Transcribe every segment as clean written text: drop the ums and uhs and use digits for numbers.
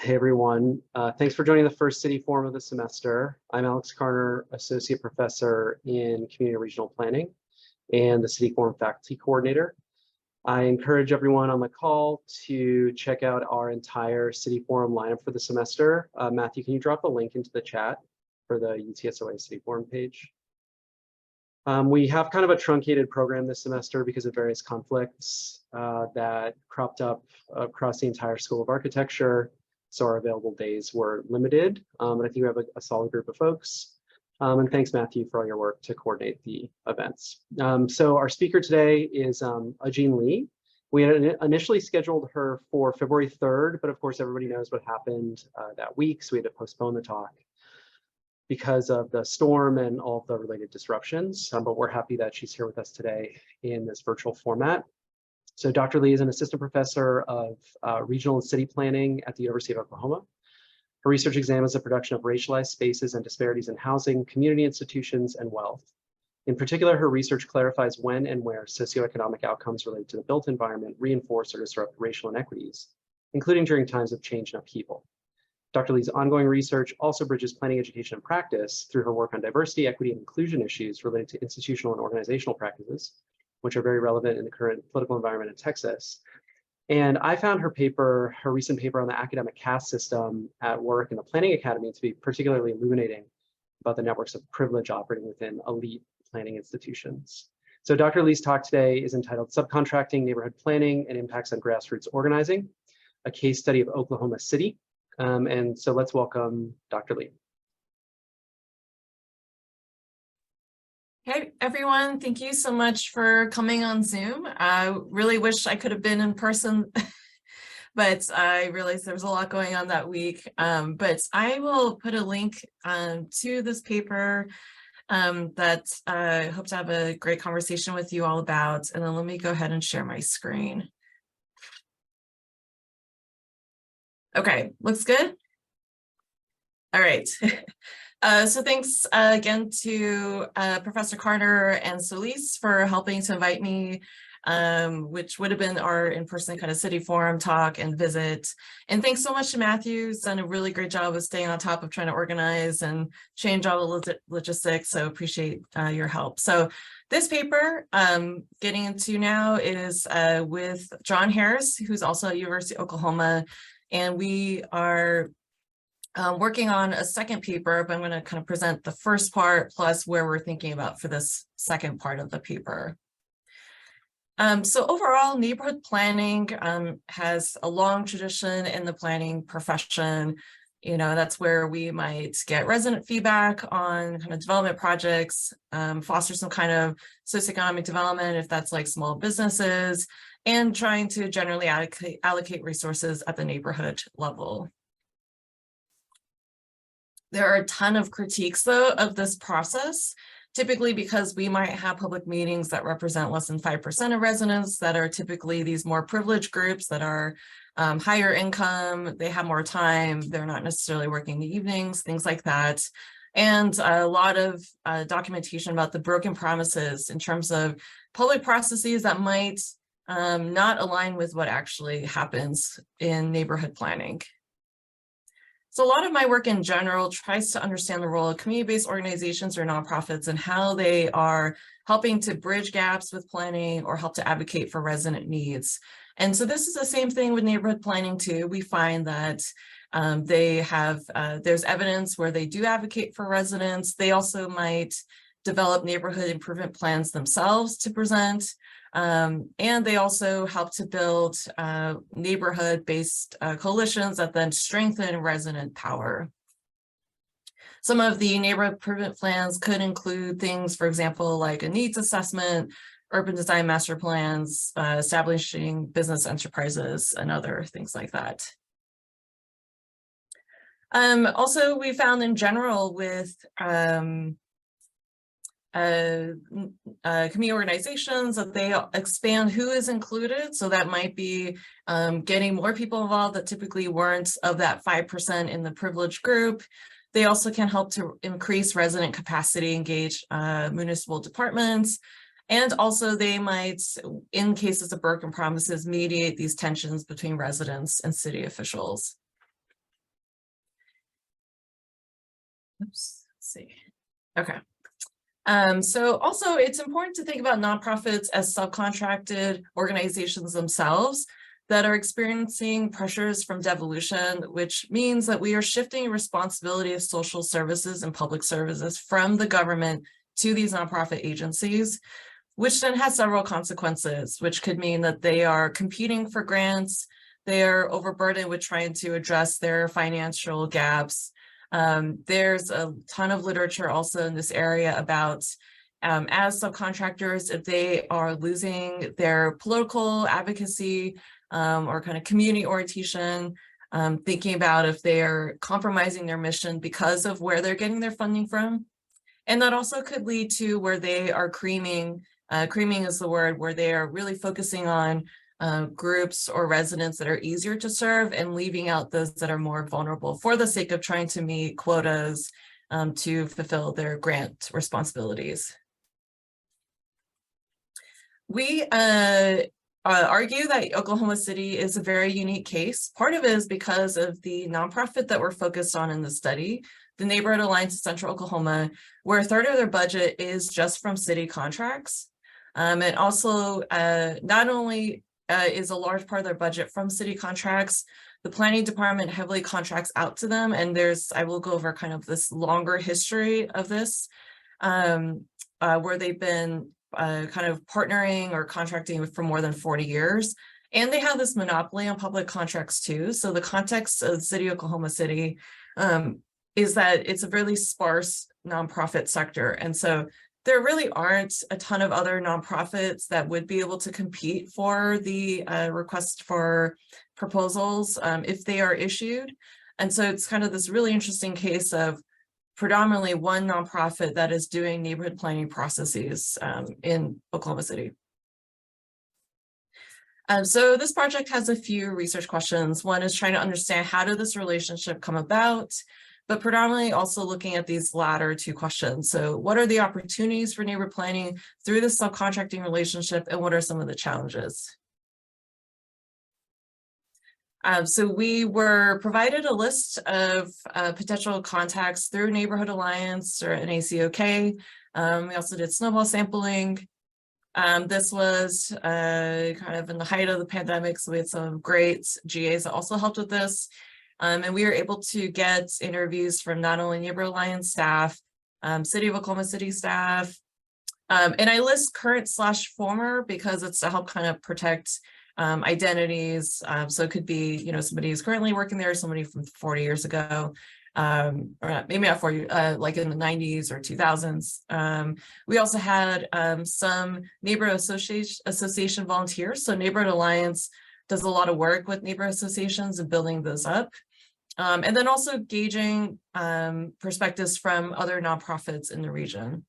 Hey everyone, thanks for joining the first City Forum of the semester. I'm Alex Carner, Associate Professor in Community and Regional Planning and the City Forum Faculty Coordinator. I encourage everyone on the call to check out our entire City Forum lineup for the semester. Matthew, can you drop a link into the chat for the UTSOA City Forum page? We have kind of a truncated program this semester because of various conflicts that cropped up across the entire School of Architecture. So our available days were limited, and I think we have a solid group of folks. And thanks, Matthew, for all your work to coordinate the events. So our speaker today is Aujean Lee. We had initially scheduled her for February 3rd, but of course, everybody knows what happened that week, so we had to postpone the talk because of the storm and all of the related disruptions. But we're happy that she's here with us today in this virtual format. So Dr. Lee is an assistant professor of regional and city planning at the University of Oklahoma. Her research examines the production of racialized spaces and disparities in housing, community institutions, and wealth. In particular, her research clarifies when and where socioeconomic outcomes related to the built environment reinforce or disrupt racial inequities, including during times of change and upheaval. Dr. Lee's ongoing research also bridges planning education and practice through her work on diversity, equity, and inclusion issues related to institutional and organizational practices, which are very relevant in the current political environment in Texas. And I found her recent paper on the academic caste system at work in the Planning Academy to be particularly illuminating about the networks of privilege operating within elite planning institutions. So Dr. Lee's talk today is entitled Subcontracting, Neighborhood Planning and Impacts on Grassroots Organizing, a case study of Oklahoma City. And so let's welcome Dr. Lee. Hey everyone, thank you so much for coming on Zoom. I really wish I could have been in person, but I realized there was a lot going on that week. But I will put a link to this paper that I hope to have a great conversation with you all about. And then let me go ahead and share my screen. Okay, looks good? All right. So thanks again to Professor Carter and Solis for helping to invite me, which would have been our in-person kind of City Forum talk and visit. And thanks so much to Matthew, who's done a really great job of staying on top of trying to organize and change all the logistics. So appreciate your help. So this paper, getting into now, is with John Harris, who's also at University of Oklahoma. And we are working on a second paper, but I'm going to kind of present the first part plus where we're thinking about for this second part of the paper. So overall, neighborhood planning has a long tradition in the planning profession. You know, that's where we might get resident feedback on kind of development projects, foster some kind of socioeconomic development if that's like small businesses, and trying to generally allocate resources at the neighborhood level. There are a ton of critiques, though, of this process, typically because we might have public meetings that represent less than 5% of residents that are typically these more privileged groups that are higher income, they have more time, they're not necessarily working in the evenings, things like that. And a lot of documentation about the broken promises in terms of public processes that might not align with what actually happens in neighborhood planning. So a lot of my work in general tries to understand the role of community-based organizations or nonprofits and how they are helping to bridge gaps with planning or help to advocate for resident needs. And so this is the same thing with neighborhood planning too. We find that there's evidence where they do advocate for residents. They also might develop neighborhood improvement plans themselves to present. And they also help to build neighborhood-based coalitions that then strengthen resident power. Some of the neighborhood improvement plans could include things, for example, like a needs assessment, urban design master plans, establishing business enterprises, and other things like that. Also, we found in general with community organizations that they expand who is included. So that might be getting more people involved that typically weren't of that 5% in the privileged group. They also can help to increase resident capacity, engage municipal departments, and also they might, in cases of broken promises, mediate these tensions between residents and city officials. Oops, let's see. Okay. So also it's important to think about nonprofits as subcontracted organizations themselves that are experiencing pressures from devolution, which means that we are shifting responsibility of social services and public services from the government to these nonprofit agencies, which then has several consequences, which could mean that they are competing for grants, they are overburdened with trying to address their financial gaps. There's a ton of literature also in this area about as subcontractors, if they are losing their political advocacy or kind of community orientation, thinking about if they are compromising their mission because of where they're getting their funding from. And that also could lead to where they are creaming is the word, where they are really focusing on groups or residents that are easier to serve and leaving out those that are more vulnerable for the sake of trying to meet quotas to fulfill their grant responsibilities. We argue that Oklahoma City is a very unique case. Part of it is because of the nonprofit that we're focused on in the study, the Neighborhood Alliance of Central Oklahoma, where a third of their budget is just from city contracts. And also, not only is a large part of their budget from city contracts, the planning department heavily contracts out to them. And I will go over kind of this longer history of this, where they've been kind of partnering or contracting for more than 40 years. And they have this monopoly on public contracts too. So the context of the city of Oklahoma City is that it's a really sparse nonprofit sector. And so there really aren't a ton of other nonprofits that would be able to compete for the request for proposals if they are issued. And so it's kind of this really interesting case of predominantly one nonprofit that is doing neighborhood planning processes in Oklahoma City. So this project has a few research questions. One is trying to understand how did this relationship come about, but predominantly also looking at these latter two questions. So what are the opportunities for neighborhood planning through this subcontracting relationship, and what are some of the challenges? So we were provided a list of potential contacts through Neighborhood Alliance or NACOK. We also did snowball sampling. This was kind of in the height of the pandemic, so we had some great GAs that also helped with this. And we were able to get interviews from not only Neighborhood Alliance staff, City of Oklahoma City staff, and I list current/former because it's to help kind of protect identities. So it could be, you know, somebody who's currently working there, somebody from 40 years ago, or maybe not 40, like in the 90s or 2000s. We also had some neighborhood association volunteers. So Neighborhood Alliance does a lot of work with neighborhood associations and building those up. And then also gauging perspectives from other nonprofits in the region.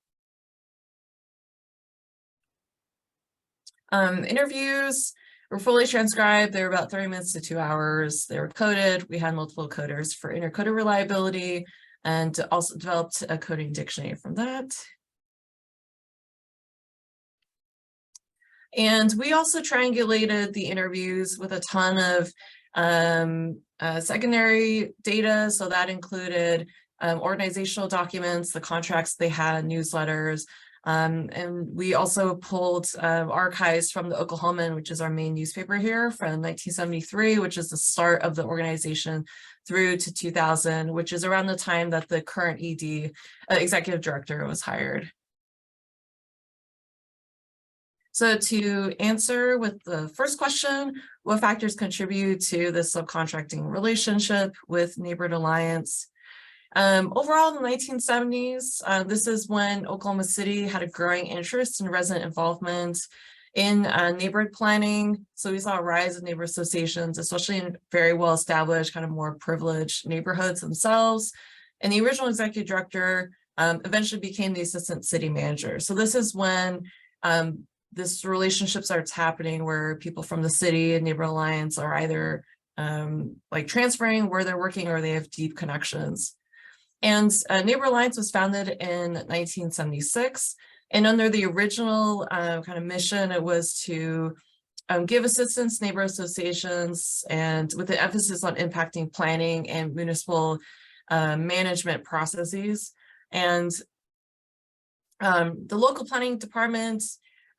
Interviews were fully transcribed. They were about 30 minutes to 2 hours. They were coded. We had multiple coders for intercoder reliability and also developed a coding dictionary from that. And we also triangulated the interviews with a ton of secondary data. So that included organizational documents, the contracts they had, newsletters, and we also pulled archives from the Oklahoman, which is our main newspaper here, from 1973, which is the start of the organization, through to 2000, which is around the time that the current ED, executive director, was hired. So to answer with the first question, what factors contribute to the subcontracting relationship with Neighborhood Alliance? Overall, in the 1970s, this is when Oklahoma City had a growing interest in resident involvement in neighborhood planning. So we saw a rise of neighborhood associations, especially in very well-established, kind of more privileged neighborhoods themselves. And the original executive director eventually became the assistant city manager. So this is when this relationship starts happening, where people from the city and Neighborhood Alliance are either like transferring where they're working, or they have deep connections. And Neighborhood Alliance was founded in 1976. And under the original kind of mission, it was to give assistance to neighborhood associations, and with an emphasis on impacting planning and municipal management processes. And the local planning department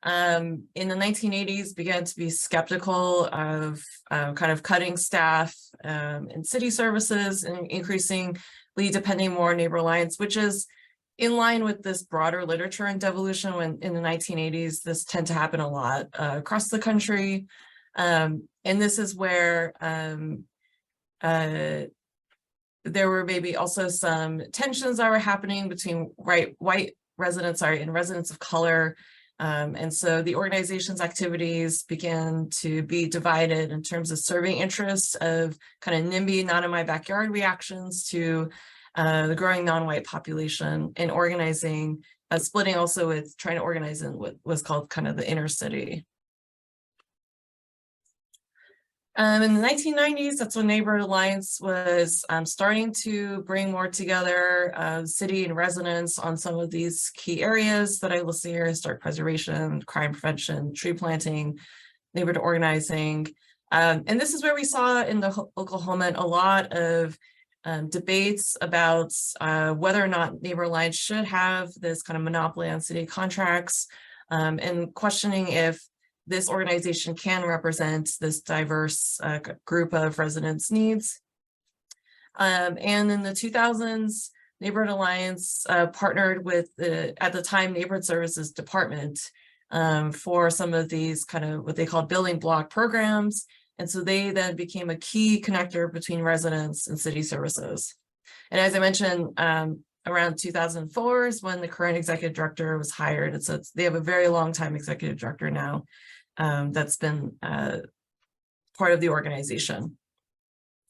in the 1980s began to be skeptical of kind of cutting staff in city services and increasingly depending more on neighbor alliance, which is in line with this broader literature and devolution. When in the 1980s, this tend to happen a lot across the country. And this is where there were maybe also some tensions that were happening between white residents, and residents of color. And so the organization's activities began to be divided in terms of serving interests of kind of NIMBY, not in my backyard reactions to the growing non-white population, and organizing, splitting also with trying to organize in what was called kind of the inner city. In the 1990s, that's when Neighborhood Alliance was starting to bring more together city and residents on some of these key areas that I listed here: historic preservation, crime prevention, tree planting, neighborhood organizing. And this is where we saw in the Oklahoma a lot of debates about whether or not Neighborhood Alliance should have this kind of monopoly on city contracts, and questioning if this organization can represent this diverse group of residents' needs. And in the 2000s, Neighborhood Alliance partnered with the, at the time, Neighborhood Services Department for some of these kind of what they called building block programs. And so they then became a key connector between residents and city services. And as I mentioned, around 2004 is when the current executive director was hired. And so they have a very long time executive director now that's been part of the organization.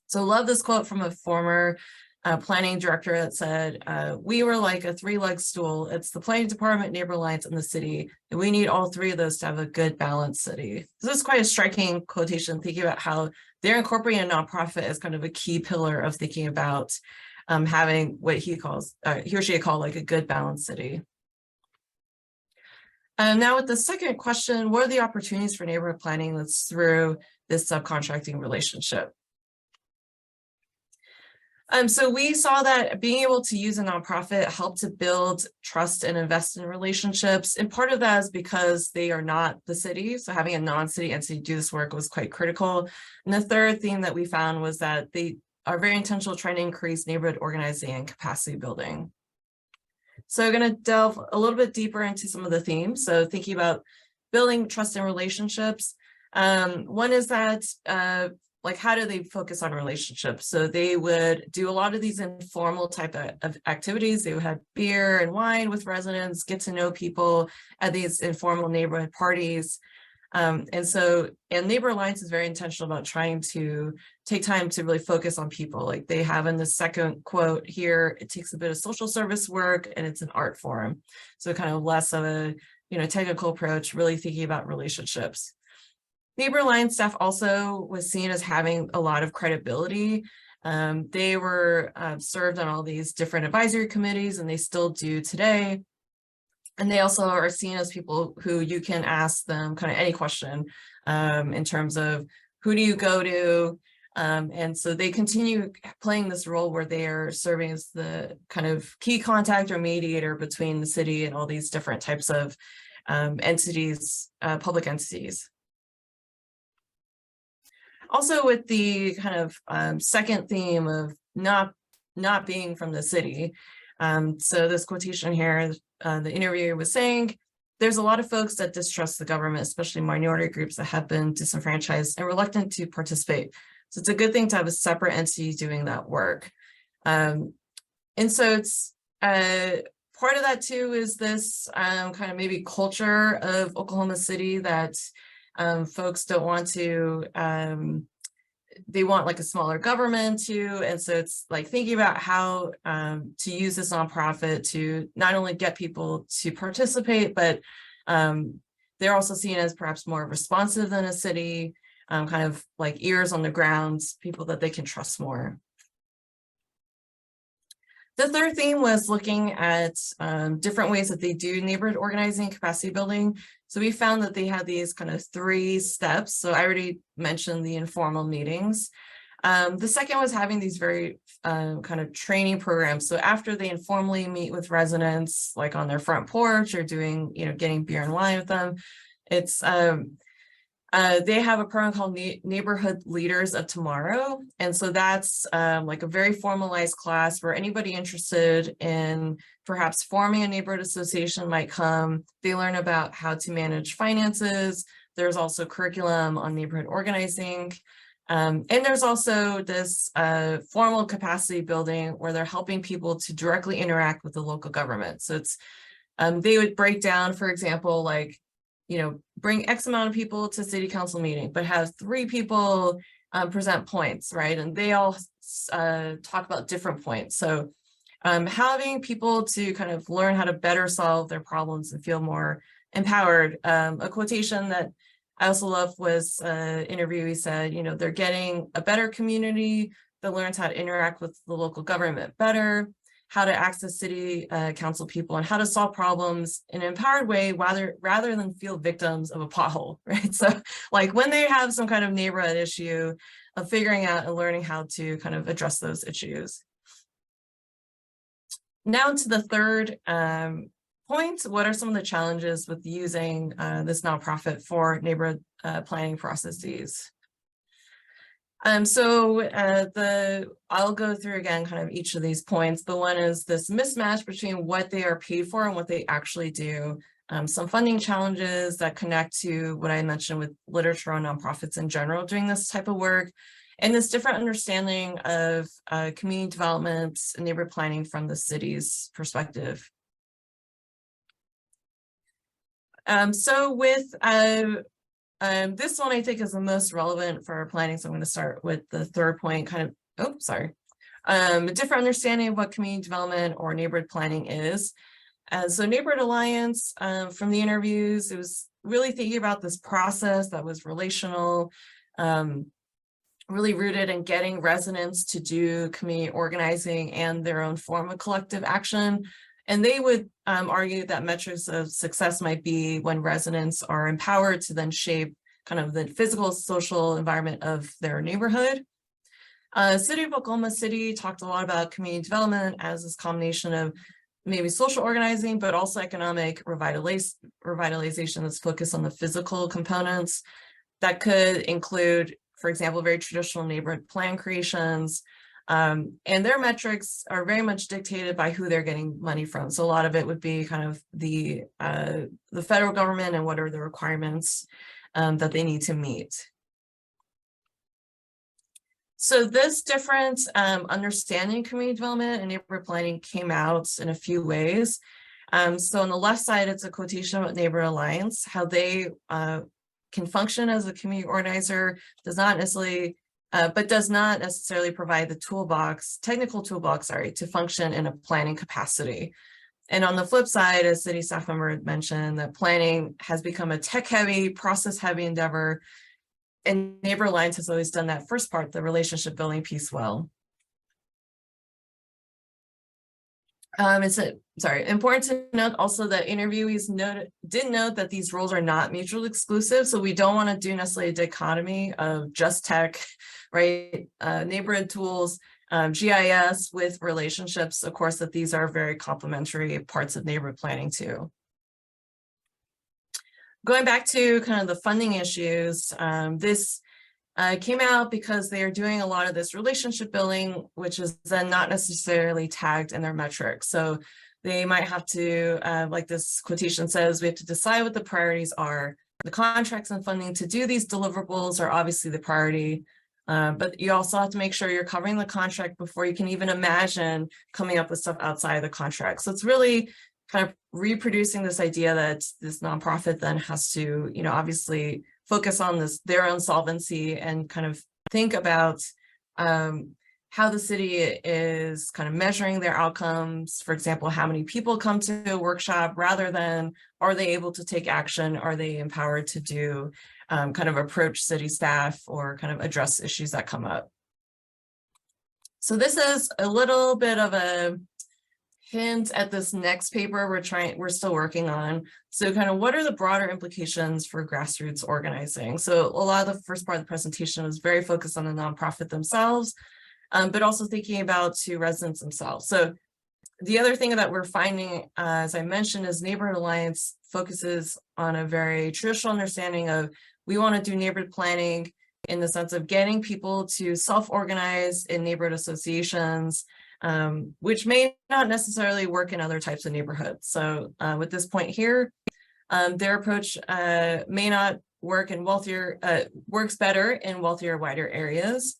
So love this quote from a former planning director that said, we were like a three-legged stool. It's the planning department, Neighborhood Alliance, and the city. And we need all three of those to have a good balanced city. So this is quite a striking quotation, thinking about how they're incorporating a nonprofit as kind of a key pillar of thinking about having what he calls, he or she called like a good balanced city. Now with the second question, what are the opportunities for neighborhood planning that's through this subcontracting relationship? So we saw that being able to use a nonprofit helped to build trust and invest in relationships. And part of that is because they are not the city. So having a non-city entity do this work was quite critical. And the third theme that we found was that they are very intentional trying to increase neighborhood organizing and capacity building. So I'm going to delve a little bit deeper into some of the themes. So thinking about building trust and relationships. One is that like, how do they focus on relationships? So they would do a lot of these informal type of activities. They would have beer and wine with residents, get to know people at these informal neighborhood parties. And Neighbor Alliance is very intentional about trying to take time to really focus on people. Like they have in the second quote here, it takes a bit of social service work and it's an art form. So kind of less of a, technical approach, really thinking about relationships. Neighbor Alliance staff also was seen as having a lot of credibility. They were served on all these different advisory committees, and they still do today. And they also are seen as people who you can ask them kind of any question in terms of who do you go to? And so they continue playing this role where they are serving as the kind of key contact or mediator between the city and all these different types of entities, public entities. Also with the kind of second theme of not being from the city. So this quotation here, the interviewer was saying, there's a lot of folks that distrust the government, especially minority groups that have been disenfranchised and reluctant to participate. So it's a good thing to have a separate entity doing that work. And so it's part of that too is this kind of maybe culture of Oklahoma City that folks don't want to, they want like a smaller government too. And so it's like thinking about how to use this nonprofit to not only get people to participate, but they're also seen as perhaps more responsive than a city, kind of like ears on the ground, people that they can trust more. The third theme was looking at different ways that they do neighborhood organizing and capacity building. So we found that they had these kind of 3 steps. So I already mentioned the informal meetings. The second was having these very kind of training programs. So after they informally meet with residents, like on their front porch or doing, getting beer and wine with them, it's they have a program called Neighborhood Leaders of Tomorrow. And so that's like a very formalized class where anybody interested in perhaps forming a neighborhood association might come. They learn about how to manage finances. There's also curriculum on neighborhood organizing. And there's also this formal capacity building where they're helping people to directly interact with the local government. So it's, they would break down, for example, like, bring X amount of people to city council meeting, but have 3 people present points, right? And they all talk about different points. So having people to kind of learn how to better solve their problems and feel more empowered. A quotation that I also love was interviewee said, they're getting a better community that learns how to interact with the local government better, how to access city council people, and how to solve problems in an empowered way rather than feel victims of a pothole, right? So like when they have some kind of neighborhood issue, of figuring out and learning how to kind of address those issues. Now to the third point, what are some of the challenges with using this nonprofit for neighborhood planning processes? I'll go through again kind of each of these points. The one is this mismatch between what they are paid for and what they actually do. Some funding challenges that connect to what I mentioned with literature on nonprofits in general doing this type of work, and this different understanding of community development and neighborhood planning from the city's perspective. So with this one, I think is the most relevant for our planning. So I'm going to start with the third point, a different understanding of what community development or neighborhood planning is. So Neighborhood Alliance, from the interviews, it was really thinking about this process that was relational, really rooted in getting residents to do community organizing and their own form of collective action. And they would argue that metrics of success might be when residents are empowered to then shape kind of the physical, social environment of their neighborhood. City of Oklahoma City talked a lot about community development as this combination of maybe social organizing, but also economic revitalization that's focused on the physical components. That could include, for example, very traditional neighborhood plan creations. And their metrics are very much dictated by who they're getting money from. So a lot of it would be kind of the federal government and what are the requirements that they need to meet. So this different understanding community development and neighborhood planning came out in a few ways. So on the left side, it's a quotation about Neighborhood Alliance, how they can function as a community organizer, does not necessarily provide the technical toolbox, to function in a planning capacity. And on the flip side, as city staff member mentioned, that planning has become a tech-heavy, process-heavy endeavor, and Neighborhood Alliance has always done that first part, the relationship building piece, well. Important to note also that interviewees did note that these roles are not mutually exclusive. So we don't want to do necessarily a dichotomy of just tech, right? Neighborhood tools, GIS with relationships, of course, that these are very complementary parts of neighborhood planning too. Going back to kind of the funding issues, this came out because they are doing a lot of this relationship building, which is then not necessarily tagged in their metrics. So they might have to, like this quotation says, we have to decide what the priorities are. The contracts and funding to do these deliverables are obviously the priority, but you also have to make sure you're covering the contract before you can even imagine coming up with stuff outside of the contract. So it's really kind of reproducing this idea that this nonprofit then has to, obviously focus on their own solvency and kind of think about how the city is kind of measuring their outcomes. For example, how many people come to a workshop rather than are they able to take action? Are they empowered to do kind of approach city staff or kind of address issues that come up? So this is a little bit of a hint at this next paper we're still working on. So kind of what are the broader implications for grassroots organizing? So a lot of the first part of the presentation was very focused on the nonprofit themselves, but also thinking about to residents themselves. So the other thing that we're finding, as I mentioned, is Neighborhood Alliance focuses on a very traditional understanding of we want to do neighborhood planning in the sense of getting people to self-organize in neighborhood associations, which may not necessarily work in other types of neighborhoods. So with this point here, their approach may not work in wealthier, works better in wealthier, wider areas.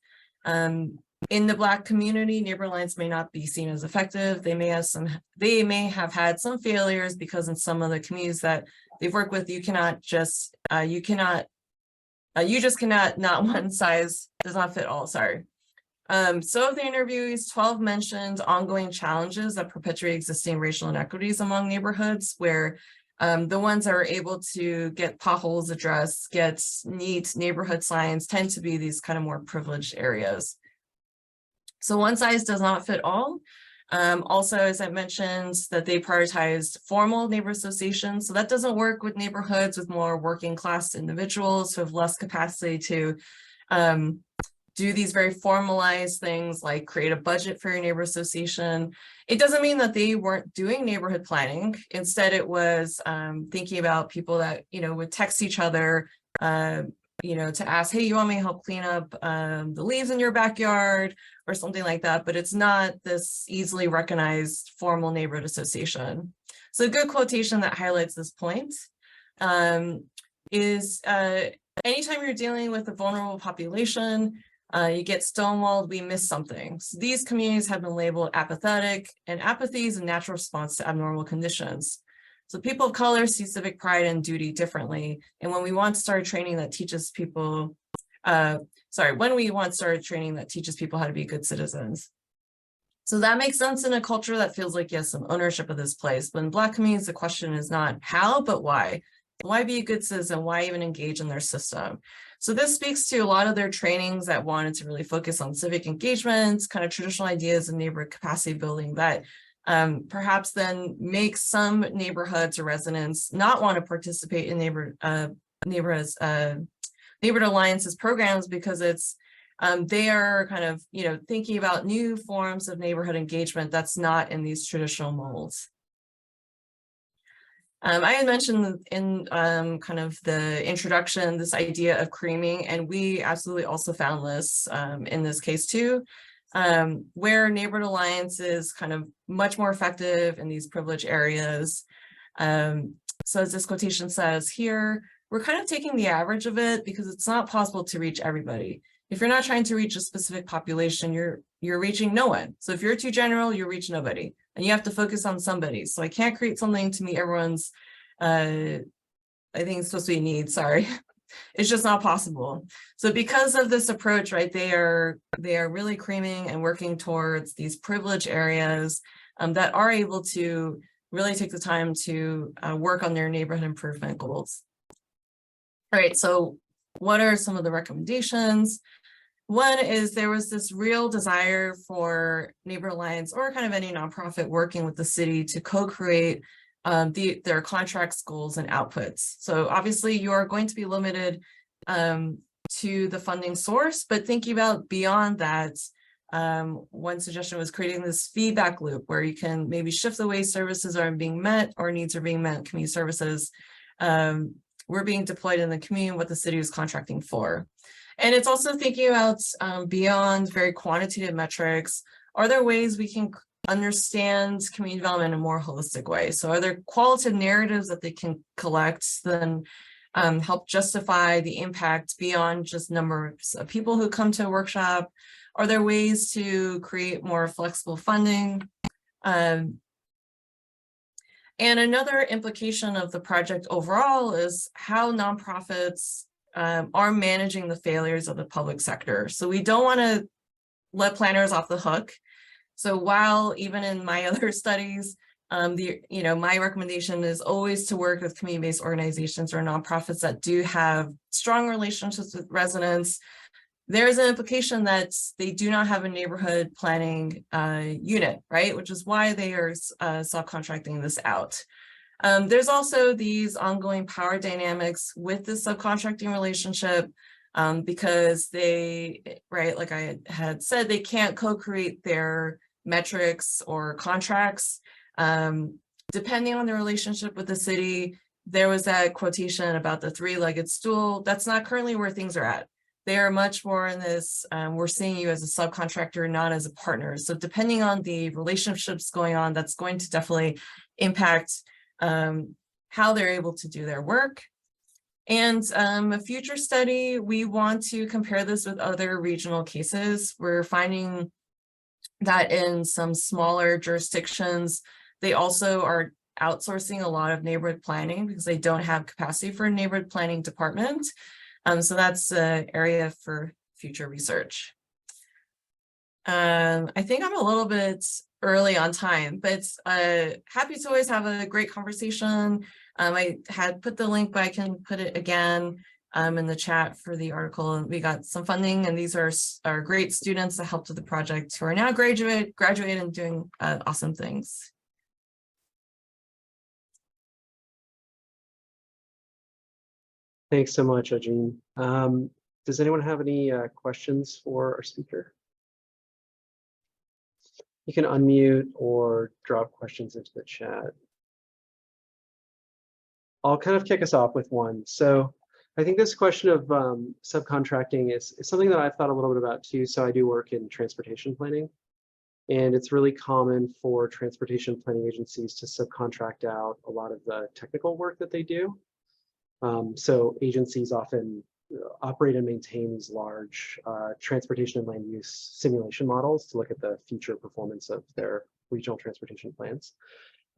In the Black community, neighborhood alliance may not be seen as effective. They may have had some failures because in some of the communities that they've worked with, you just cannot, not one size does not fit all, sorry. So of the interviewees, 12 mentioned ongoing challenges that perpetuate existing racial inequities among neighborhoods, where the ones that are able to get potholes addressed, get neat neighborhood signs tend to be these kind of more privileged areas. So one size does not fit all. Also, as I mentioned, that they prioritized formal neighbor associations. So that doesn't work with neighborhoods with more working class individuals who have less capacity to do these very formalized things like create a budget for your neighbor association. It doesn't mean that they weren't doing neighborhood planning. Instead, it was thinking about people that, would text each other, to ask, hey, you want me to help clean up the leaves in your backyard or something like that, but it's not this easily recognized formal neighborhood association. So a good quotation that highlights this point is anytime you're dealing with a vulnerable population, you get stonewalled, we miss something. So these communities have been labeled apathetic, and apathy is a natural response to abnormal conditions. So people of color see civic pride and duty differently. And when we want to start training that teaches people, when we want to start training that teaches people how to be good citizens. So that makes sense in a culture that feels like, yes, some ownership of this place. But in Black communities, the question is not how, but why. Why be a good citizen? Why even engage in their system? So this speaks to a lot of their trainings that wanted to really focus on civic engagement, kind of traditional ideas of neighborhood capacity building that perhaps then make some neighborhoods or residents not want to participate in neighborhood alliances programs because it's they are kind of thinking about new forms of neighborhood engagement that's not in these traditional molds. I had mentioned in kind of the introduction this idea of creaming, and we absolutely also found this in this case too. Where neighborhood alliance is kind of much more effective in these privileged areas. So as this quotation says here, we're kind of taking the average of it because it's not possible to reach everybody. If you're not trying to reach a specific population, you're reaching no one. So if you're too general, you reach nobody, and you have to focus on somebody. So I can't create something to meet everyone's, I think it's supposed to be needs, sorry. It's just not possible. So because of this approach, right, they are really creaming and working towards these privileged areas that are able to really take the time to work on their neighborhood improvement goals. All right, so what are some of the recommendations? One is there was this real desire for Neighborhood Alliance or kind of any nonprofit working with the city to co-create their contracts, goals, and outputs. So obviously you are going to be limited to the funding source, but thinking about beyond that, one suggestion was creating this feedback loop where you can maybe shift the way services are being met or needs are being met in community services. We're being deployed in the community, what the city is contracting for. And it's also thinking about beyond very quantitative metrics, are there ways we can understand community development in a more holistic way? So are there qualitative narratives that they can collect then help justify the impact beyond just numbers of people who come to a workshop? Are there ways to create more flexible funding? And another implication of the project overall is how nonprofits are managing the failures of the public sector. So we don't want to let planners off the hook. So while even in my other studies, my recommendation is always to work with community-based organizations or nonprofits that do have strong relationships with residents, there is an implication that they do not have a neighborhood planning unit, right? Which is why they are subcontracting this out. There's also these ongoing power dynamics with the subcontracting relationship because they, right, like I had said, they can't co-create their metrics or contracts. Depending on the relationship with the city, there was that quotation about the three-legged stool. That's not currently where things are at. They are much more in this, we're seeing you as a subcontractor, not as a partner. So depending on the relationships going on, that's going to definitely impact how they're able to do their work. And a future study, we want to compare this with other regional cases. We're finding that in some smaller jurisdictions, they also are outsourcing a lot of neighborhood planning because they don't have capacity for a neighborhood planning department. So that's an area for future research. I think I'm a little bit early on time, but happy to always have a great conversation. I had put the link, but I can put it again in the chat for the article. And we got some funding, and these are our great students that helped with the project who are now graduate and doing awesome things. Thanks so much, Aujean. Does anyone have any questions for our speaker? You can unmute or drop questions into the chat. I'll kind of kick us off with one. So I think this question of subcontracting is something that I've thought a little bit about too. So I do work in transportation planning, and it's really common for transportation planning agencies to subcontract out a lot of the technical work that they do. So agencies often operate and maintain these large transportation and land use simulation models to look at the future performance of their regional transportation plans.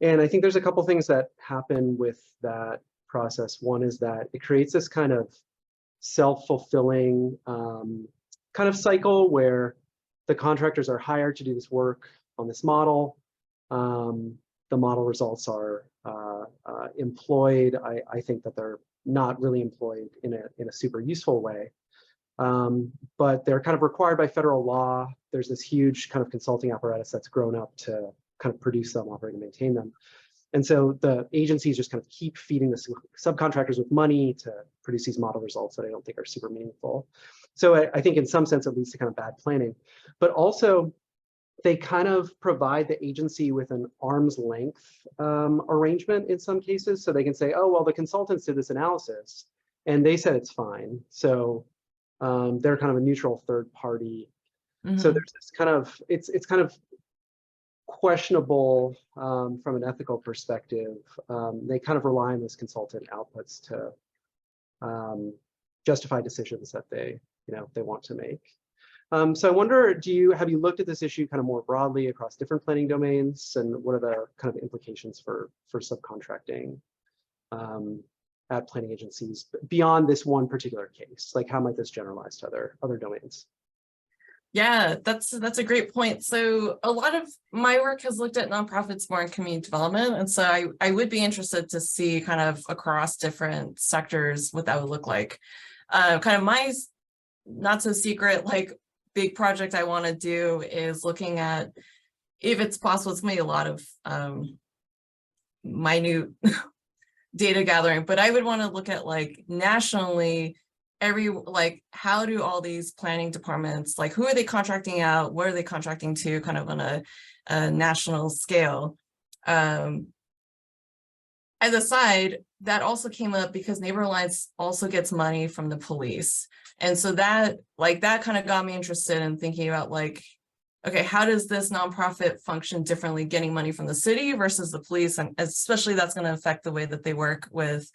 And I think there's a couple things that happen with that process. One is that it creates this kind of self-fulfilling kind of cycle where the contractors are hired to do this work on this model. The model results are employed. I think that they're not really employed in a super useful way, but they're kind of required by federal law. There's this huge kind of consulting apparatus that's grown up to kind of produce them, operate, and maintain them. And so the agencies just kind of keep feeding the subcontractors with money to produce these model results that I don't think are super meaningful. So I think in some sense it leads to kind of bad planning, but also they kind of provide the agency with an arm's length arrangement in some cases. So they can say, oh, well, the consultants did this analysis and they said it's fine. So they're kind of a neutral third party. Mm-hmm. So there's this kind of, it's kind of questionable from an ethical perspective. They kind of rely on those consultant outputs to justify decisions that they want to make. So I wonder, have you looked at this issue kind of more broadly across different planning domains, and what are the kind of implications for subcontracting at planning agencies beyond this one particular case? Like, how might this generalize to other domains? Yeah, that's a great point. So a lot of my work has looked at nonprofits more in community development. And so I would be interested to see kind of across different sectors what that would look like. Kind of my not so secret, like, big project I want to do is looking at, if it's possible, it's maybe a lot of minute data gathering, but I would want to look at, like, nationally, how do all these planning departments, like, who are they contracting out? What are they contracting to, kind of on a national scale? As a side, that also came up because Neighborhood Alliance also gets money from the police. And so that kind of got me interested in thinking about, like, okay, how does this nonprofit function differently, getting money from the city versus the police? And especially that's going to affect the way that they work with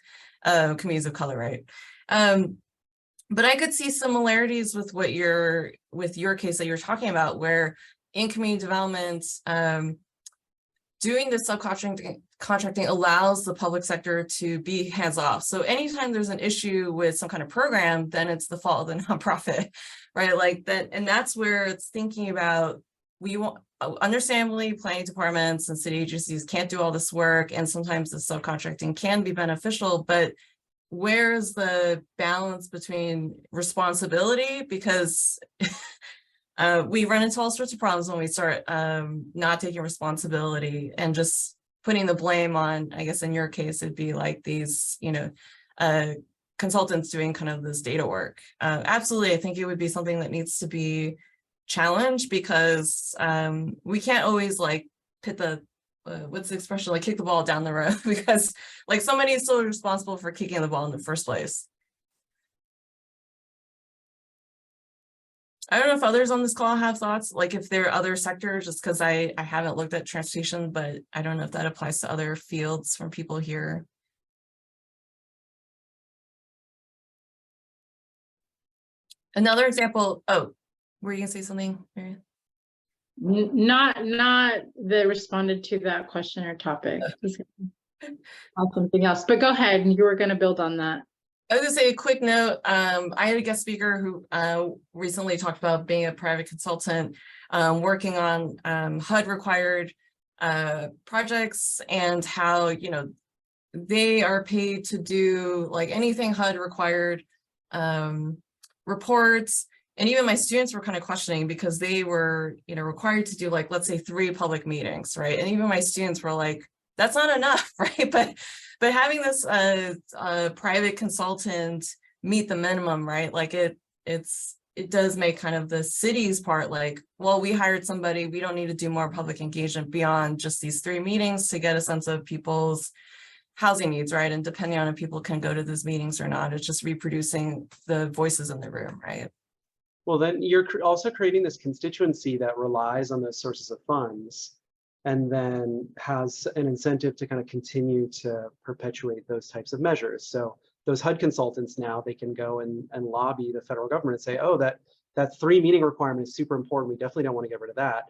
communities of color, right? But I could see similarities with your case that you're talking about, where in community development, doing the subcontracting allows the public sector to be hands-off. So anytime there's an issue with some kind of program, then it's the fault of the nonprofit, right? Like that, and that's where it's thinking about, understandably, planning departments and city agencies can't do all this work, and sometimes the subcontracting can be beneficial, but where's the balance between responsibility? Because we run into all sorts of problems when we start not taking responsibility and just putting the blame on, I guess in your case, it'd be like these, consultants doing kind of this data work. Absolutely, I think it would be something that needs to be challenged, because we can't always like put the, what's the expression, like kick the ball down the road, because like somebody is still responsible for kicking the ball in the first place. I don't know if others on this call have thoughts, like if there are other sectors, just because I haven't looked at transportation, but I don't know if that applies to other fields from people here. Another example, oh, were you gonna say something, Marianne? Not that responded to that question or topic. On something else, but go ahead, and you were going to build on that. I was gonna say a quick note. I had a guest speaker who recently talked about being a private consultant, working on HUD required projects, and how they are paid to do like anything HUD required reports. And even my students were kind of questioning, because they were required to do like, let's say 3 public meetings, right? And even my students were like, that's not enough, right? But having this private consultant meet the minimum, right? Like it does make kind of the city's part like, well, we hired somebody, we don't need to do more public engagement beyond just these 3 meetings to get a sense of people's housing needs, right? And depending on if people can go to those meetings or not, it's just reproducing the voices in the room, right? Well, then you're also creating this constituency that relies on those sources of funds, and then has an incentive to kind of continue to perpetuate those types of measures. So those HUD consultants now, they can go and lobby the federal government and say, oh, that 3 meeting requirement is super important. We definitely don't want to get rid of that.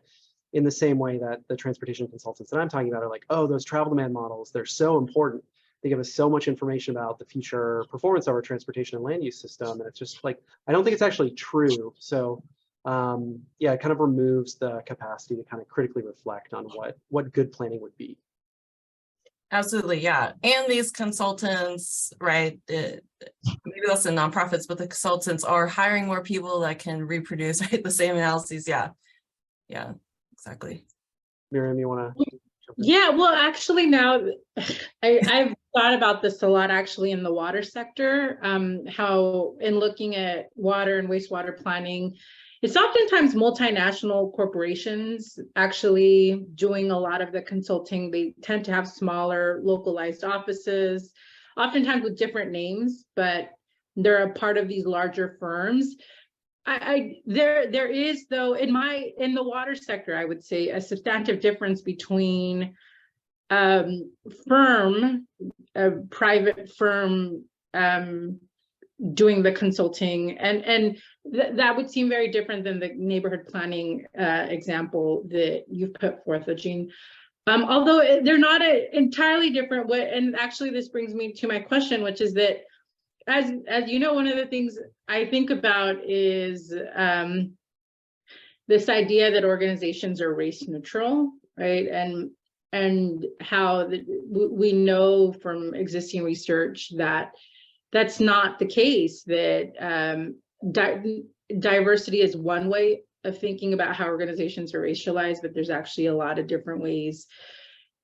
In the same way that the transportation consultants that I'm talking about are like, oh, those travel demand models, they're so important. They give us so much information about the future performance of our transportation and land use system. And it's just like, I don't think it's actually true. So yeah, it kind of removes the capacity to kind of critically reflect on what good planning would be. Absolutely, yeah. And these consultants, right, maybe that's the nonprofits, but the consultants are hiring more people that can reproduce, right, the same analyses. Yeah, exactly. Miriam, you want to? Yeah, well, actually now I've thought about this a lot actually in the water sector, how in looking at water and wastewater planning, it's oftentimes multinational corporations actually doing a lot of the consulting. They tend to have smaller localized offices, oftentimes with different names, but they're a part of these larger firms. There is, though, in the water sector, I would say a substantive difference between a private firm doing the consulting, and that would seem very different than the neighborhood planning example that you've put forth, Aujean. Although they're not entirely different. And actually this brings me to my question, which is that as you know, one of the things I think about is this idea that organizations are race neutral, right? And how we know from existing research that that's not the case, that diversity is one way of thinking about how organizations are racialized, but there's actually a lot of different ways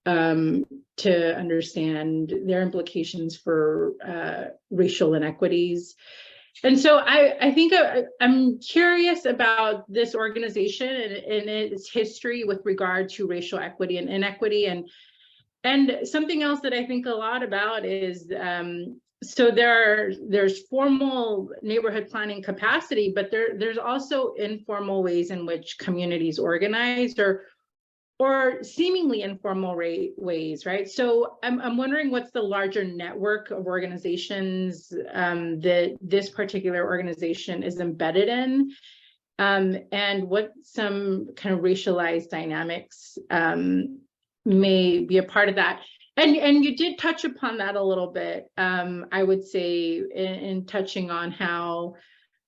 to understand their implications for racial inequities. And so I think I'm curious about this organization and its history with regard to racial equity and inequity. And something else that I think a lot about is, so there's formal neighborhood planning capacity, but there's also informal ways in which communities organize, or seemingly informal ways, right? So I'm wondering what's the larger network of organizations that this particular organization is embedded in, and what some kind of racialized dynamics may be a part of that. And you did touch upon that a little bit, I would say, in touching on how,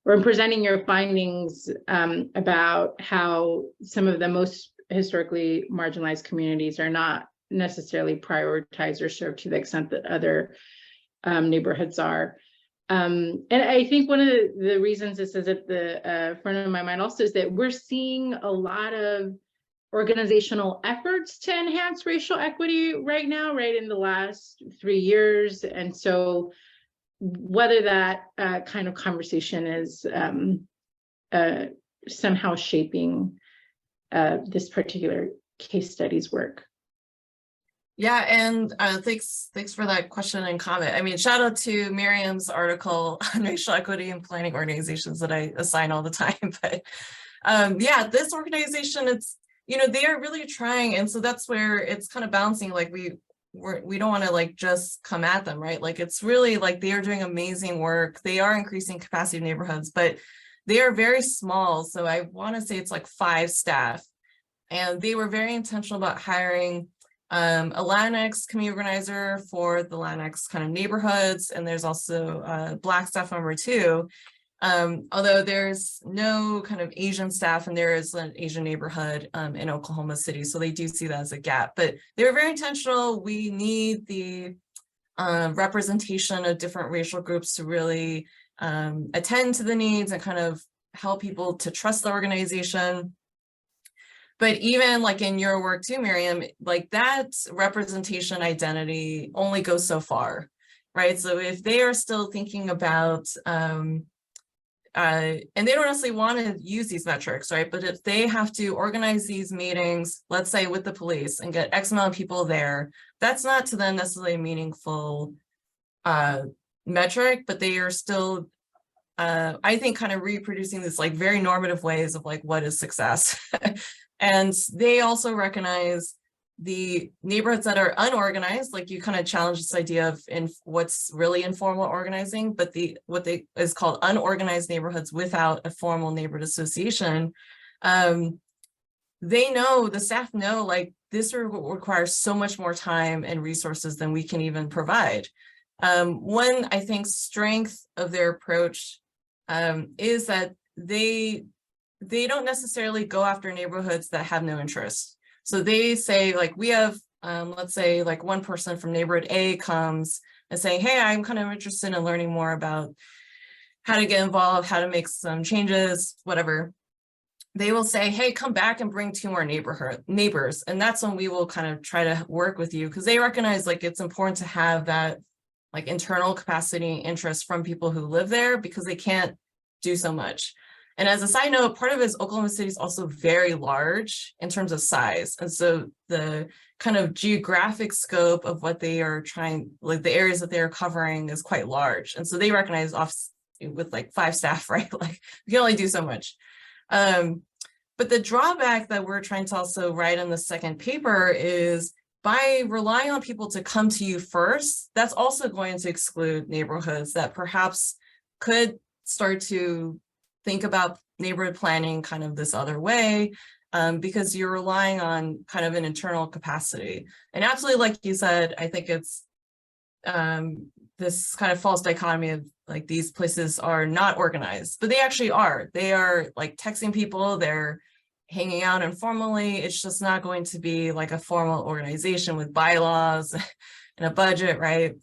or in presenting your findings about how some of the most historically marginalized communities are not necessarily prioritized or served to the extent that other neighborhoods are. And I think one of the reasons this is at the front of my mind also is that we're seeing a lot of organizational efforts to enhance racial equity right now, right, in the last 3 years. And so whether that kind of conversation is somehow shaping this particular case study's work. Yeah, and thanks for that question and comment. I mean, shout out to Miriam's article on racial equity in planning organizations that I assign all the time. But yeah, this organization, it's, you know, they are really trying, and so that's where it's kind of balancing. Like we don't want to like just come at them, right? Like it's really like they are doing amazing work. They are increasing capacity of neighborhoods, but they are very small. So I want to say it's like 5 staff, and they were very intentional about hiring a Latinx community organizer for the Latinx kind of neighborhoods, and there's also a Black staff member too. Although there's no kind of Asian staff, and there is an Asian neighborhood in Oklahoma City, so they do see that as a gap. But they were very intentional. We need the representation of different racial groups to really attend to the needs and kind of help people to trust the organization. But even like in your work too, Miriam, like that representation identity only goes so far, right? So if they are still thinking about, and they don't necessarily want to use these metrics, right? But if they have to organize these meetings, let's say with the police, and get X amount of people there, that's not to them necessarily a meaningful metric, but they are still, I think, kind of reproducing this like very normative ways of like what is success. And they also recognize the neighborhoods that are unorganized, like you kind of challenge this idea of what's really informal organizing, but what is called unorganized neighborhoods without a formal neighborhood association. They know, the staff know, like this requires so much more time and resources than we can even provide. One, I think, strength of their approach is that they don't necessarily go after neighborhoods that have no interest. So they say, like, we have, let's say, like one person from neighborhood A comes and say, hey, I'm kind of interested in learning more about how to get involved, how to make some changes, whatever. They will say, hey, come back and bring 2 more neighbors. And that's when we will kind of try to work with you, because they recognize like it's important to have that like internal capacity and interest from people who live there, because they can't do so much. And as a side note, part of it is Oklahoma City is also very large in terms of size. And so the kind of geographic scope of what they are trying, like the areas that they're covering, is quite large. And so they recognize with like 5 staff, right? Like we can only do so much. But the drawback that we're trying to also write in the second paper is, by relying on people to come to you first, that's also going to exclude neighborhoods that perhaps could start to think about neighborhood planning kind of this other way, because you're relying on kind of an internal capacity. And absolutely, like you said, I think it's this kind of false dichotomy of like these places are not organized, but they actually are. They are like texting people, they're hanging out informally. It's just not going to be like a formal organization with bylaws and a budget, right?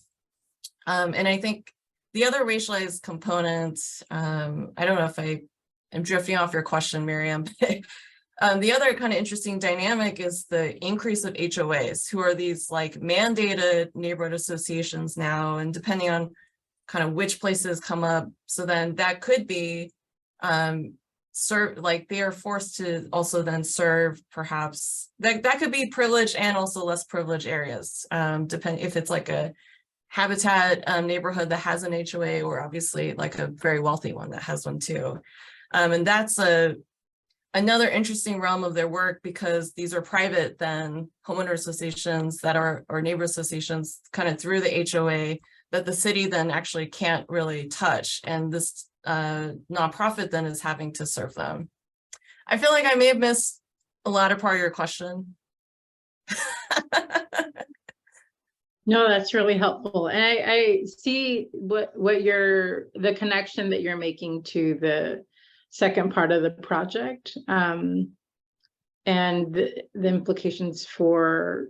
And I think the other racialized component, I don't know if I am drifting off your question, Miriam, but the other kind of interesting dynamic is the increase of HOAs, who are these like mandated neighborhood associations now, and depending on kind of which places come up. So then that could be like they are forced to also then serve perhaps that could be privileged and also less privileged areas, depending if it's like a habitat neighborhood that has an HOA, or obviously like a very wealthy one that has one too. And that's another interesting realm of their work, because these are private then homeowner associations that are, or neighbor associations kind of through the HOA, that the city then actually can't really touch. And this nonprofit then is having to serve them. I feel like I may have missed a latter part of your question. No, that's really helpful. And I see what the connection that you're making to the second part of the project, and the implications for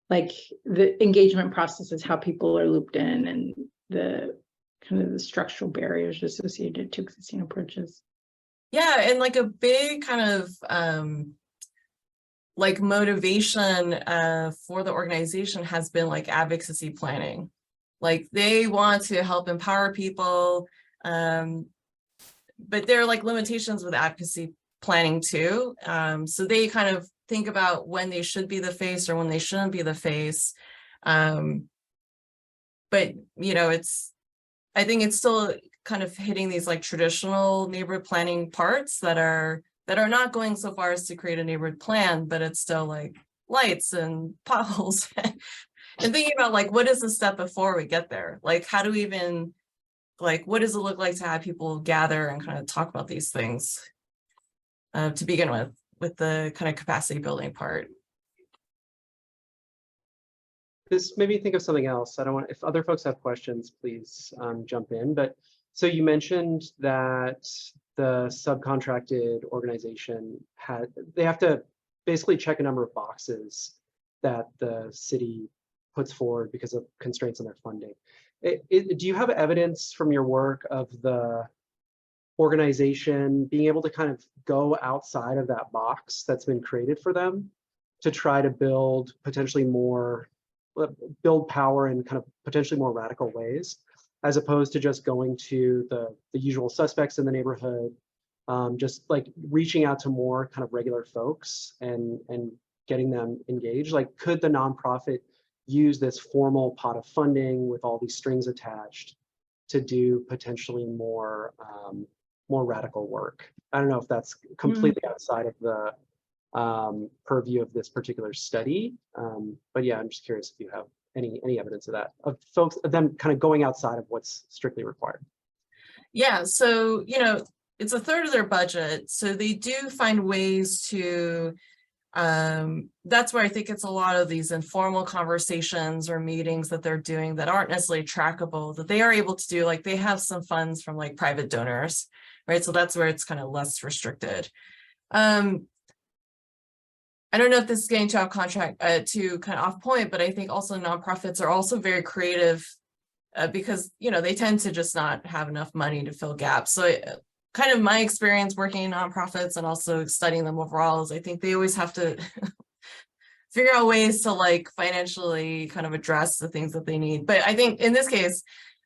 like the engagement processes, how people are looped in, the kind of the structural barriers associated to existing approaches. Yeah, and like a big kind of like motivation for the organization has been like advocacy planning. Like they want to help empower people, but there are like limitations with advocacy planning too. So they kind of think about when they should be the face or when they shouldn't be the face. But you know, I think it's still kind of hitting these like traditional neighborhood planning parts that are not going so far as to create a neighborhood plan, but it's still like lights and potholes and thinking about like, what is the step before we get there? Like, how do we even, like, what does it look like to have people gather and kind of talk about these things to begin with the kind of capacity building part? This made me think of something else. I don't want, if other folks have questions, please jump in. But so you mentioned that the subcontracted organization they have to basically check a number of boxes that the city puts forward because of constraints on their funding. Do you have evidence from your work of the organization being able to kind of go outside of that box that's been created for them to try to build potentially more, build power in kind of potentially more radical ways, as opposed to just going to the usual suspects in the neighborhood, just like reaching out to more kind of regular folks and getting them engaged? Like, could the nonprofit use this formal pot of funding with all these strings attached to do potentially more more radical work? I don't know if that's completely outside of the purview of this particular study, but yeah, I'm just curious if you have any evidence of that, of folks, of them kind of going outside of what's strictly required. Yeah, so you know, it's a third of their budget, so they do find ways to that's where I think it's a lot of these informal conversations or meetings that they're doing that aren't necessarily trackable, that they are able to do. Like they have some funds from like private donors, right? So that's where it's kind of less restricted. I don't know if this is getting to our contract to kind of off point, but I think also nonprofits are also very creative because, you know, they tend to just not have enough money to fill gaps. So kind of my experience working in nonprofits and also studying them overall is I think they always have to figure out ways to like financially kind of address the things that they need. But I think in this case,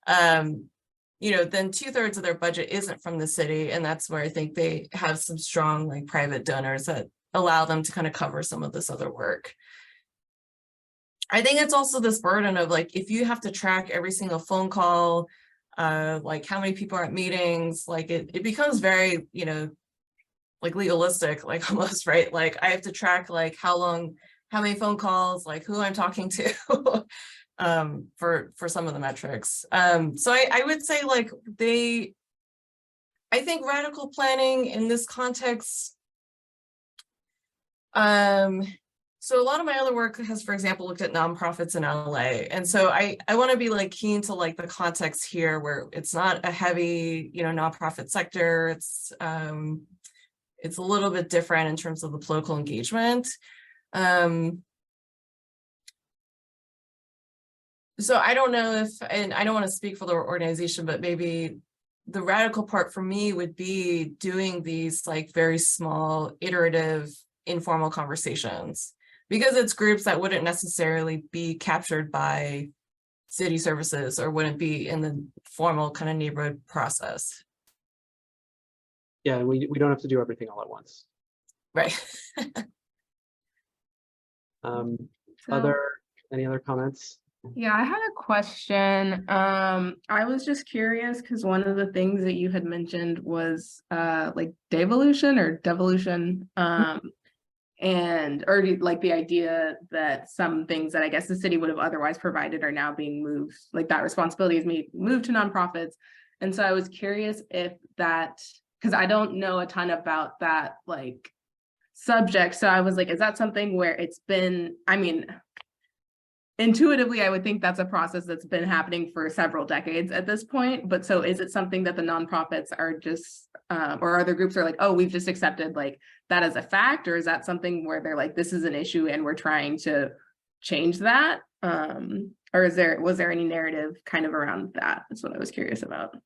you know, then 2/3 of their budget isn't from the city. And that's where I think they have some strong like private donors that allow them to kind of cover some of this other work. I think it's also this burden of like, if you have to track every single phone call, like how many people are at meetings, like it becomes very, you know, like legalistic, like almost, right? Like I have to track like how many phone calls, like who I'm talking to for some of the metrics. So I would say like I think radical planning in this context, so a lot of my other work has, for example, looked at nonprofits in LA. And so I want to be like keen to like the context here where it's not a heavy, you know, nonprofit sector. It's a little bit different in terms of the political engagement. So I don't know if, and I don't want to speak for the organization, but maybe the radical part for me would be doing these like very small, iterative, informal conversations, because it's groups that wouldn't necessarily be captured by city services or wouldn't be in the formal kind of neighborhood process. Yeah, we don't have to do everything all at once. Right. Any other comments? Yeah, I had a question. I was just curious because one of the things that you had mentioned was like devolution or devolution, or like the idea that some things that I guess the city would have otherwise provided are now being moved, like that responsibility is moved to nonprofits. And so I was curious if that, because I don't know a ton about that like subject. So I was like, is that something where it's been, I mean, intuitively, I would think that's a process that's been happening for several decades at this point. But so is it something that the nonprofits are just, or other groups are like, oh, we've just accepted like that as a fact? Or is that something where they're like, this is an issue and we're trying to change that? Or was there any narrative kind of around that? That's what I was curious about.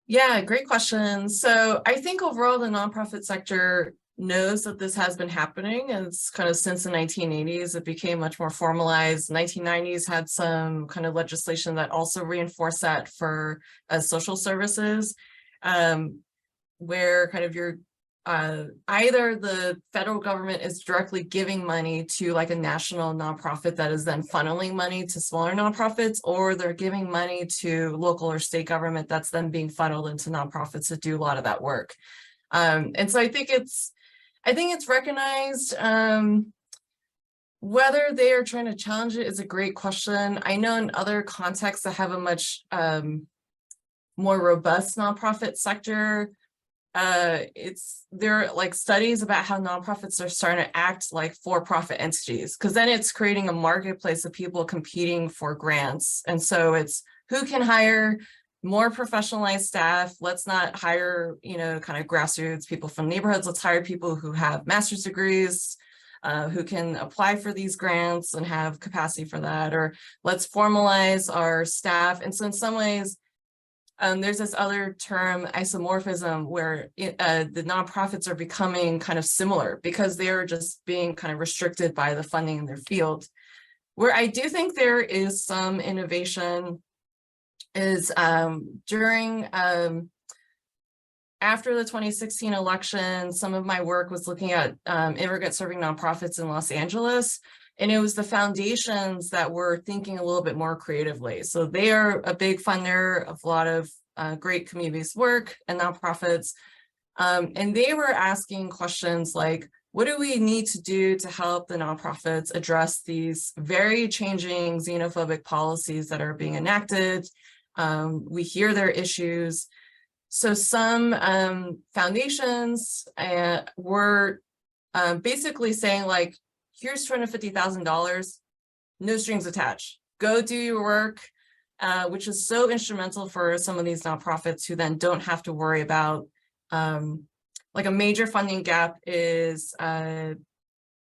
Yeah, great question. So I think overall the nonprofit sector knows that this has been happening, and it's kind of since the 1980s, it became much more formalized. 1990s had some kind of legislation that also reinforced that for social services, where kind of your either the federal government is directly giving money to like a national nonprofit that is then funneling money to smaller nonprofits, or they're giving money to local or state government that's then being funneled into nonprofits to do a lot of that work. And so I think it's recognized. Whether they are trying to challenge it is a great question. I know in other contexts that have a much more robust nonprofit sector, there are like studies about how nonprofits are starting to act like for-profit entities, because then it's creating a marketplace of people competing for grants. And so it's who can hire more professionalized staff. Let's not hire, kind of grassroots people from neighborhoods. Let's hire people who have master's degrees, who can apply for these grants and have capacity for that, or let's formalize our staff. And so in some ways, there's this other term, isomorphism, where the nonprofits are becoming kind of similar because they're just being kind of restricted by the funding in their field. Where I do think there is some innovation is during after the 2016 election, some of my work was looking at immigrant serving nonprofits in Los Angeles. And it was the foundations that were thinking a little bit more creatively. So they are a big funder of a lot of great community-based work and nonprofits. And they were asking questions like, what do we need to do to help the nonprofits address these very changing xenophobic policies that are being enacted? We hear their issues. So some foundations were basically saying like, here's $250,000, no strings attached. Go do your work, which is so instrumental for some of these nonprofits who then don't have to worry about, like a major funding gap is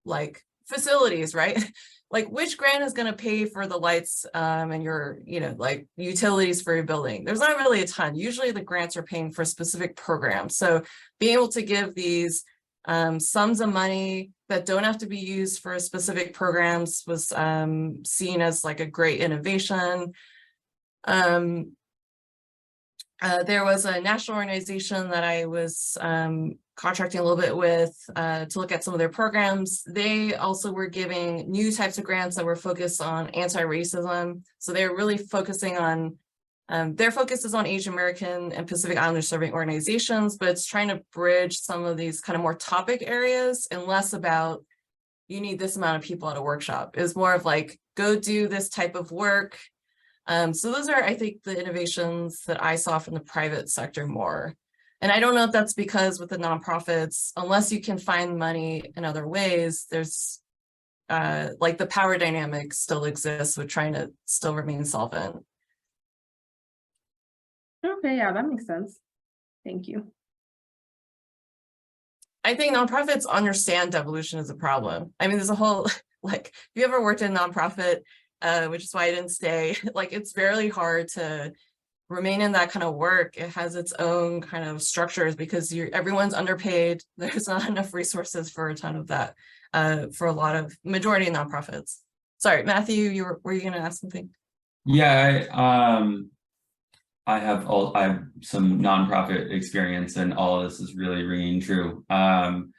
like facilities, right? Like which grant is going to pay for the lights and your, like utilities for your building? There's not really a ton. Usually the grants are paying for specific programs. So being able to give these sums of money that don't have to be used for specific programs was seen as like a great innovation. There was a national organization that I was contracting a little bit with to look at some of their programs. They also were giving new types of grants that were focused on anti-racism. So they're really focusing on, their focus is on Asian American and Pacific Islander serving organizations, but it's trying to bridge some of these kind of more topic areas and less about, you need this amount of people at a workshop. It's more of like, go do this type of work. So those are, I think, the innovations that I saw from the private sector more. And I don't know if that's because with the nonprofits, unless you can find money in other ways, there's like the power dynamic still exists with trying to still remain solvent. Okay, yeah, that makes sense. Thank you. I think nonprofits understand devolution is a problem. I mean, there's a whole, like, if you ever worked in a nonprofit, which is why I didn't stay, like, it's very hard to remain in that kind of work. It has its own kind of structures because everyone's underpaid. There's not enough resources for a ton of that for a lot of majority of nonprofits. Sorry, Matthew, were you going to ask something? Yeah, I have some nonprofit experience, and all of this is really ringing true. I'm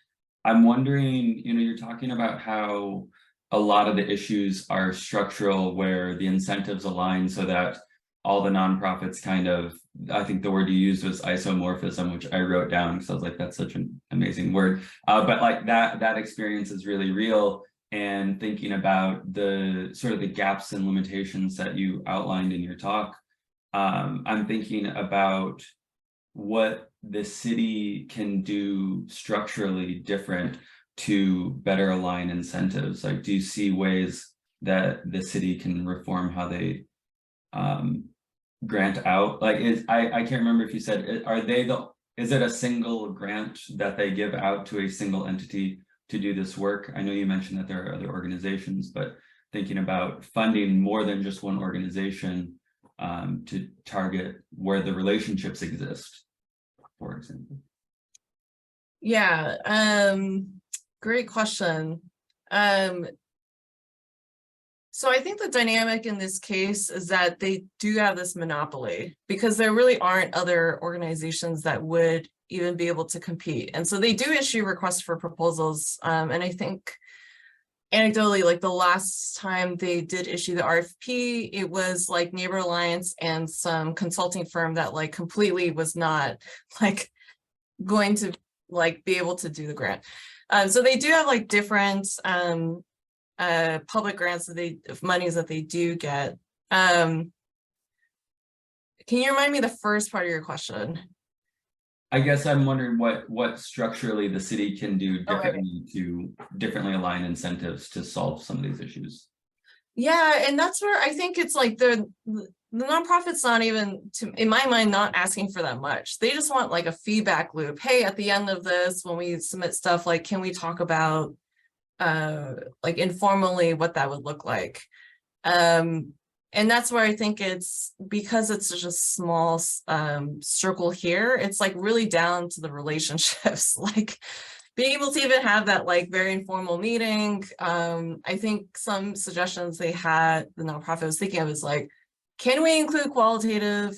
wondering, you're talking about how a lot of the issues are structural, where the incentives align so that all the nonprofits kind of, I think the word you used was isomorphism, which I wrote down because I was like, that's such an amazing word. But like that experience is really real. And thinking about the sort of the gaps and limitations that you outlined in your talk, I'm thinking about what the city can do structurally different to better align incentives. Like, do you see ways that the city can reform how they grant out? Like, I can't remember if you said, is it a single grant that they give out to a single entity to do this work? I know you mentioned that there are other organizations, but thinking about funding more than just one organization to target where the relationships exist, for example? Yeah, great question. So I think the dynamic in this case is that they do have this monopoly because there really aren't other organizations that would even be able to compete. And so they do issue requests for proposals. And I think anecdotally, like the last time they did issue the RFP, it was like Neighbor Alliance and some consulting firm that like completely was not like going to like be able to do the grant. So they do have like different public grants that monies that they do get. Can you remind me the first part of your question? I guess I'm wondering what structurally the city can do differently to differently align incentives to solve some of these issues. Yeah, and that's where I think it's like the nonprofit's not even, in my mind, not asking for that much. They just want like a feedback loop. Hey, at the end of this, when we submit stuff, like, can we talk about like informally what that would look like? And that's where I think it's because it's such a small circle here, it's like really down to the relationships, like being able to even have that like very informal meeting. I think some suggestions they had, the nonprofit was thinking of is like, can we include qualitative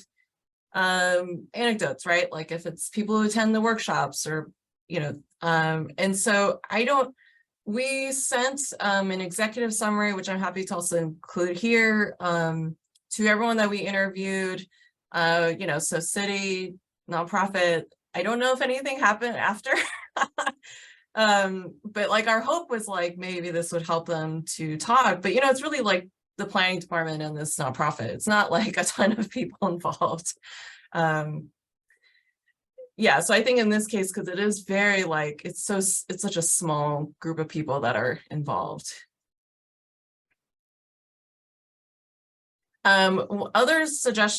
anecdotes, right? Like if it's people who attend the workshops or, you know, and so we sent an executive summary, which I'm happy to also include here, to everyone that we interviewed, you know, so city, nonprofit. I don't know if anything happened after, but like our hope was like, maybe this would help them to talk, but you know, it's really like the planning department and this nonprofit. It's not like a ton of people involved. Yeah, so I think in this case, because it is very like, it's such a small group of people that are involved. Other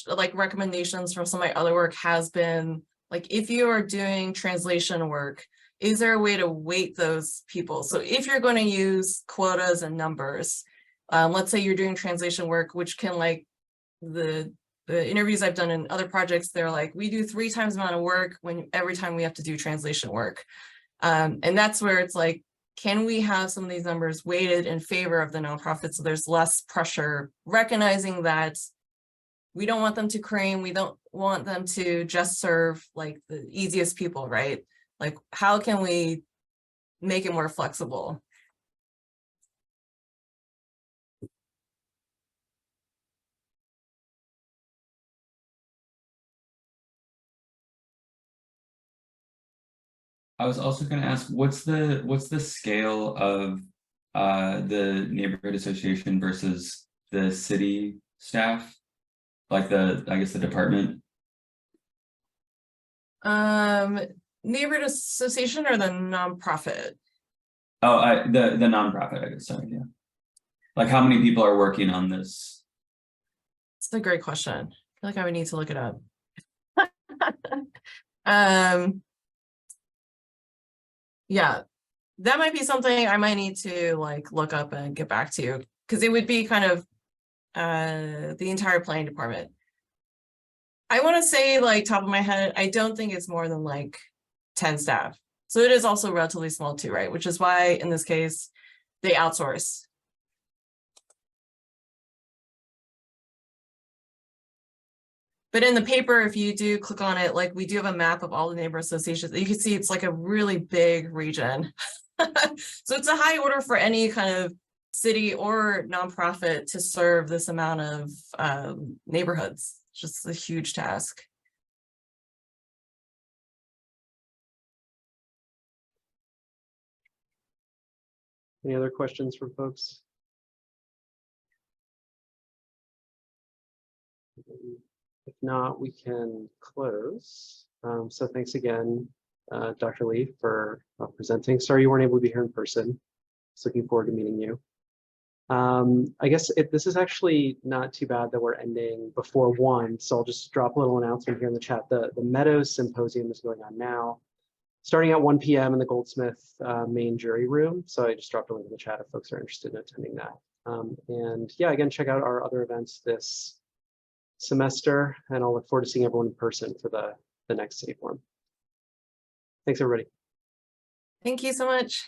like recommendations from some of my other work has been like, if you are doing translation work, is there a way to weight those people? So if you're going to use quotas and numbers, let's say you're doing translation work, which can like the interviews I've done in other projects, they're like, we do 3 times the amount of work every time we have to do translation work. And that's where it's like, can we have some of these numbers weighted in favor of the nonprofits so there's less pressure, recognizing that we don't want them to cream, we don't want them to just serve like the easiest people, right? Like, how can we make it more flexible? I was also going to ask, what's the scale of the neighborhood association versus the city staff, like I guess the department? Neighborhood association or the nonprofit? Oh, the nonprofit, I guess. Sorry, yeah. Like, how many people are working on this? It's a great question. I feel like I would need to look it up. Yeah, that might be something I might need to like look up and get back to you, because it would be kind of the entire planning department. I want to say like top of my head, I don't think it's more than like 10 staff. So it is also relatively small too, right? Which is why in this case, they outsource. But in the paper, if you do click on it, like we do have a map of all the neighbor associations. You can see it's like a really big region. So it's a high order for any kind of city or nonprofit to serve this amount of neighborhoods. It's just a huge task. Any other questions from folks? If not, we can close. So thanks again, Dr. Lee, for presenting. Sorry you weren't able to be here in person. Just looking forward to meeting you. I guess this is actually not too bad that we're ending before 1, so I'll just drop a little announcement here in the chat. The Meadows Symposium is going on now, starting at 1 p.m. in the Goldsmith main jury room. So I just dropped a link in the chat if folks are interested in attending that. And yeah, again, check out our other events this semester, and I'll look forward to seeing everyone in person for the next City Forum. Thanks, everybody. Thank you so much.